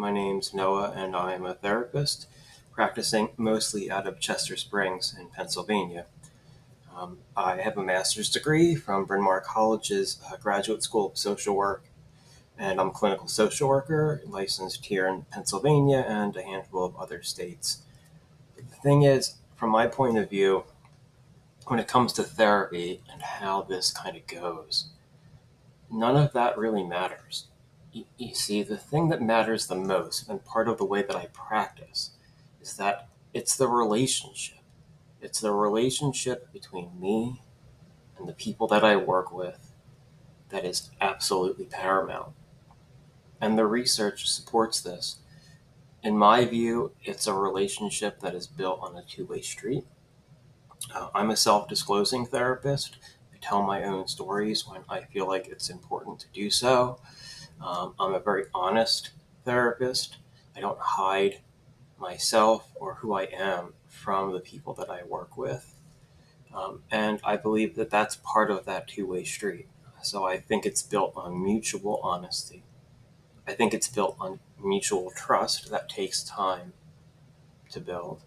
My name's Noah, and I am a therapist practicing mostly out of Chester Springs in Pennsylvania. I have a master's degree from Bryn Mawr College's Graduate School of Social Work, and I'm a clinical social worker licensed here in Pennsylvania and a handful of other states. The thing is, from my point of view, when it comes to therapy and how this kind of goes, none of that really matters. You see, the thing that matters the most, and part of the way that I practice, is that it's the relationship. It's the relationship between me and the people that I work with that is absolutely paramount. And the research supports this. In my view, it's a relationship that is built on a two-way street. I'm a self-disclosing therapist. I tell my own stories when I feel like it's important to do so. I'm a very honest therapist. I don't hide myself or who I am from the people that I work with. And I believe that that's part of that two-way street. So I think it's built on mutual honesty. I think it's built on mutual trust that takes time to build.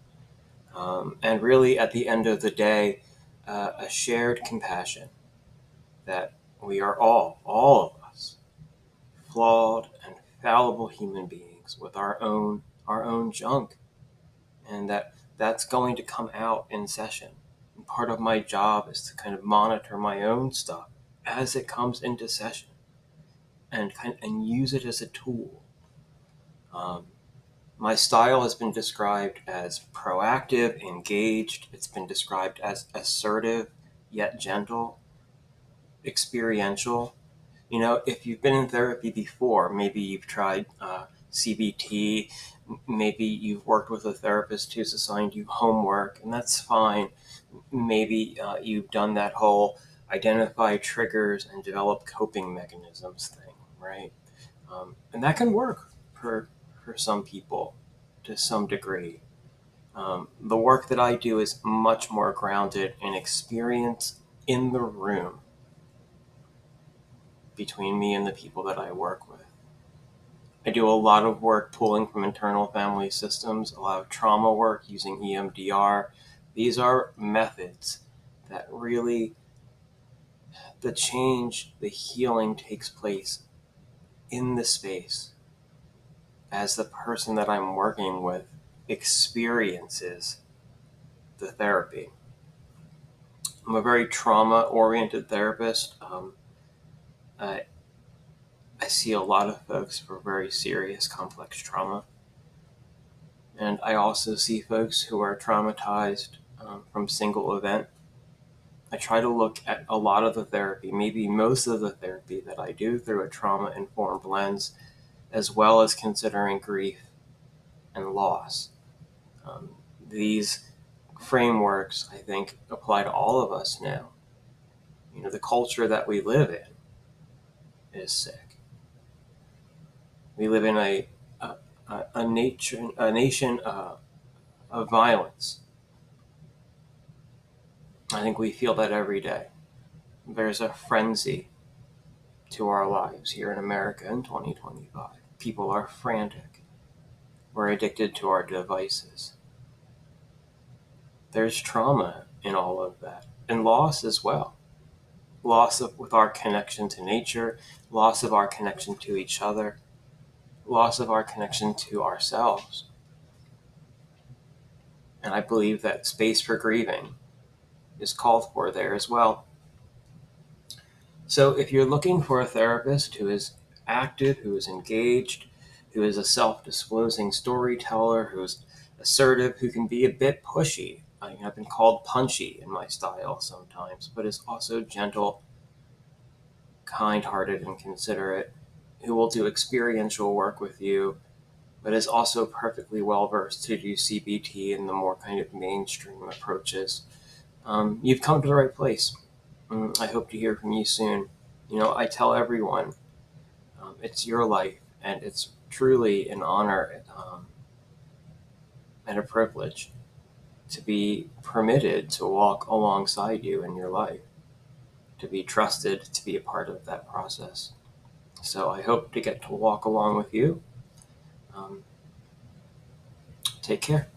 And really, at the end of the day, a shared compassion that we are all of us, flawed and fallible human beings with our own junk, and that's going to come out in session. And part of my job is to kind of monitor my own stuff as it comes into session and use it as a tool. Um, my style has been described as proactive, engaged. It's been described as assertive yet gentle, experiential. If you've been in therapy before, maybe you've tried CBT, maybe you've worked with a therapist who's assigned you homework, and that's fine. Maybe you've done that whole identify triggers and develop coping mechanisms thing, right? And that can work for some people to some degree. The work that I do is much more grounded in experience in the room between me and the people that I work with. I do a lot of work pulling from internal family systems, a lot of trauma work using EMDR. These are methods that really, the change, the healing takes place in the space as the person that I'm working with experiences the therapy. I'm a very trauma-oriented therapist. I, I see a lot of folks for very serious, complex trauma. And I also see folks who are traumatized from single event. I try to look at a lot of the therapy, maybe most of the therapy that I do through a trauma-informed lens, as well as considering grief and loss. These frameworks, I think, apply to all of us now. The culture that we live in is sick. We live in a nation of violence. I think we feel that every day. There's a frenzy to our lives here in America in 2025. People are frantic. We're addicted to our devices. There's trauma in all of that, and loss as well. Loss with our connection to nature, loss of our connection to each other, loss of our connection to ourselves. And I believe that space for grieving is called for there as well. So if you're looking for a therapist who is active, who is engaged, who is a self-disclosing storyteller, who is assertive, who can be a bit pushy. I've been called punchy in my style sometimes, but is also gentle, kind-hearted, and considerate, who will do experiential work with you, but is also perfectly well-versed to do CBT and the more kind of mainstream approaches. You've come to the right place. I hope to hear from you soon. I tell everyone, it's your life, and it's truly an honor and a privilege to be permitted to walk alongside you in your life, to be trusted to be a part of that process. So I hope to get to walk along with you. Take care.